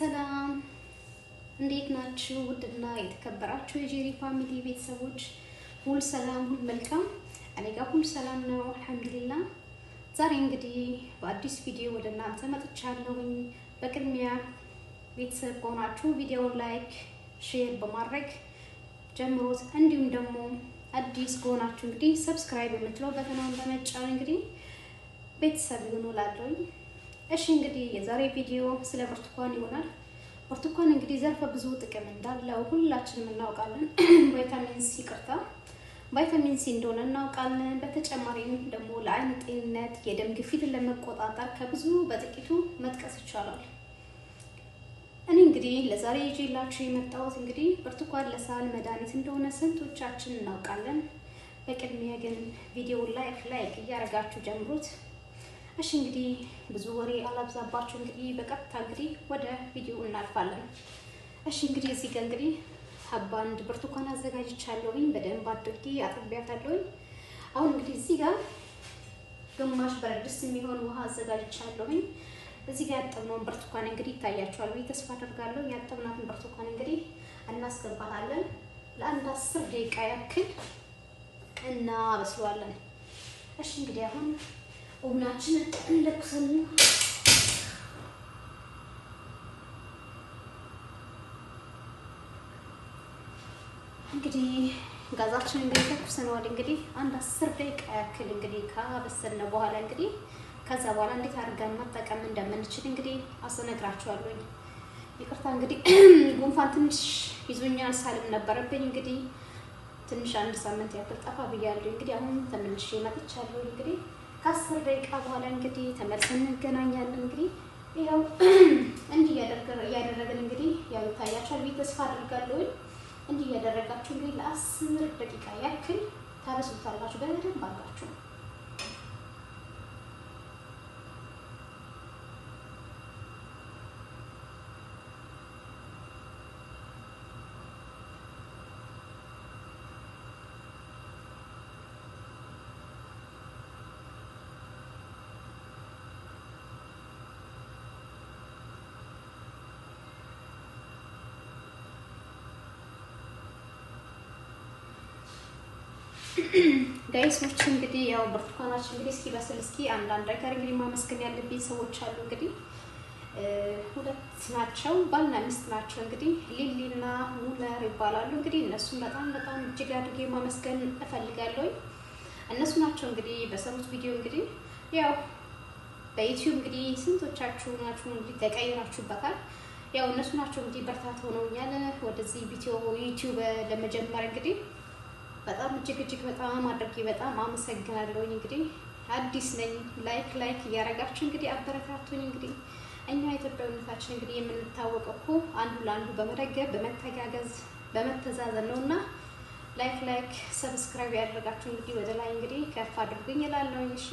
ሰላም እንዴት ናችሁ? ውድና የተከበራችሁ የጄሪ ፋሚሊ ቤተሰቦች ሁሉ ሰላም ሁሉ መልካም፣ እኔ ጋር ሁሉ ሰላም ነው አልሐምዱሊላህ። ዛሬ እንግዲህ በአዲስ ቪዲዮ ወደ እናንተ መጥቻለሁ። በቅድሚያ ቤተሰብ ሆናችሁ ቪዲዮውን ላይክ ሼር በማድረግ ጀምሩት። እንዲሁም ደግሞ አዲስ ሆናችሁ እንግዲህ ሰብስክራይብ የምትለው በተናን በመጫን እንግዲህ ቤተሰብ ይሁኑ እላለሁ። እሺ እንግዲህ የዛሬ ቪዲዮ ስለ ብርቱካን ይሆናል። ብርቱካን እንግዲህ ዘርፈ ብዙ ጥቅም እንዳለው ሁላችንም እናውቃለን። ቫይታሚን ሲ እንደሆነ እናውቃለን። በተጨማሪም ደግሞ ለአይን ጤንነት፣ የደም ግፊትን ለመቆጣጠር ከብዙ በጥቂቱ መጥቀስ ይቻላል። እኔ እንግዲህ ለዛሬ ይዤላችሁ የመጣሁት እንግዲህ ብርቱካን ለሳል መድኃኒት እንደሆነ ስንቶቻችን እናውቃለን። በቅድሚያ ግን ቪዲዮውን ላይክ እያደረጋችሁ ጀምሩት። እሺ እንግዲህ ብዙ ወሬ አላብዛባችሁ። እንግዲህ በቀጥታ እንግዲህ ወደ ቪዲዮ እናልፋለን። እሺ እንግዲህ እዚህ ጋር እንግዲህ አንድ ብርቱካን አዘጋጅቻለሁኝ። በደንብ አድርጌ አጥቤያታለሁኝ። አሁን እንግዲህ እዚህ ጋር ግማሽ በረድ ድስት የሚሆን ውሃ አዘጋጅቻለሁኝ። እዚህ ጋር ያጠብነውን ብርቱካን እንግዲህ ይታያችኋል ብዬ ተስፋ አደርጋለሁ። ያጠብናትን ብርቱካን እንግዲህ እናስገባታለን። ለአንድ 10 ደቂቃ ያክል እናበስለዋለን። እሺ እንግዲህ አሁን ኦቭናችንን እንለኩሳለን። እንግዲህ ጋዛችንን እንግዲህ ተኩሰነዋል። እንግዲህ አንድ 10 ደቂቃ ያክል እንግዲህ ካበሰልነው በኋላ እንግዲህ ከዛ በኋላ እንዴት አድርገን መጠቀም እንደምንችል እንግዲህ አስነግራችኋለሁ። ይቅርታ እንግዲህ ጉንፋን ትንሽ ይዞኛል፣ ሳልም ነበረብኝ። እንግዲህ ትንሽ አንድ ሳምንት ያክል ጠፋ ብያለሁ። እንግዲህ አሁን ተመልሼ መጥቻለሁ። እንግዲህ ከ10 ደቂቃ በኋላ እንግዲህ ተመልሰን እንገናኛለን። እንግዲህ ያው እንዲህ ያደረግን እንግዲህ ያው ታያችኋል ብዬ ተስፋ አደርጋለሁ። እንዲህ ያደረጋችሁ እንግዲህ ለ10 ደቂቃ ያክል ታበስሉታላችሁ በደንብ አድርጋችሁ። ጋይሶች እንግዲህ ያው ብርቱካናችን እንግዲህ እስኪ አንዳንድ ነገር እንግዲህ ማመስገን ያለብኝ ሰዎች አሉ። እንግዲህ ሁለት ናቸው፣ ባልና ሚስት ናቸው። እንግዲህ ሊሊና ሙለር ይባላሉ። እንግዲህ እነሱን በጣም እጅግ አድርጌ ማመስገን እፈልጋለሁ። እነሱ ናቸው እንግዲህ በሰሩት ቪዲዮ እንግዲህ ያው በዩቲዩብ እንግዲህ ስንቶቻችሁ ናችሁ እንግዲህ ተቀይራችሁበታል። ያው እነሱ ናቸው እንግዲህ በርታት ሆነውኛል ወደዚህ ዩቲዩብ ለመጀመር እንግዲህ በጣም እጅግ በጣም አድርጌ በጣም አመሰግናለሁ። እንግዲህ አዲስ ነኝ፣ ላይክ እያደረጋችሁ እንግዲህ አበረታቱኝ። እንግዲህ እኛ ኢትዮጵያዊነታችን እንግዲህ የምንታወቀው እኮ አንዱ ለአንዱ በመደገፍ በመተጋገዝ በመተዛዘን ነውና ላይክ ሰብስክራይብ ያደረጋችሁ እንግዲህ ወደ ላይ እንግዲህ ከፍ አድርጉኝ እላለሁ። እሺ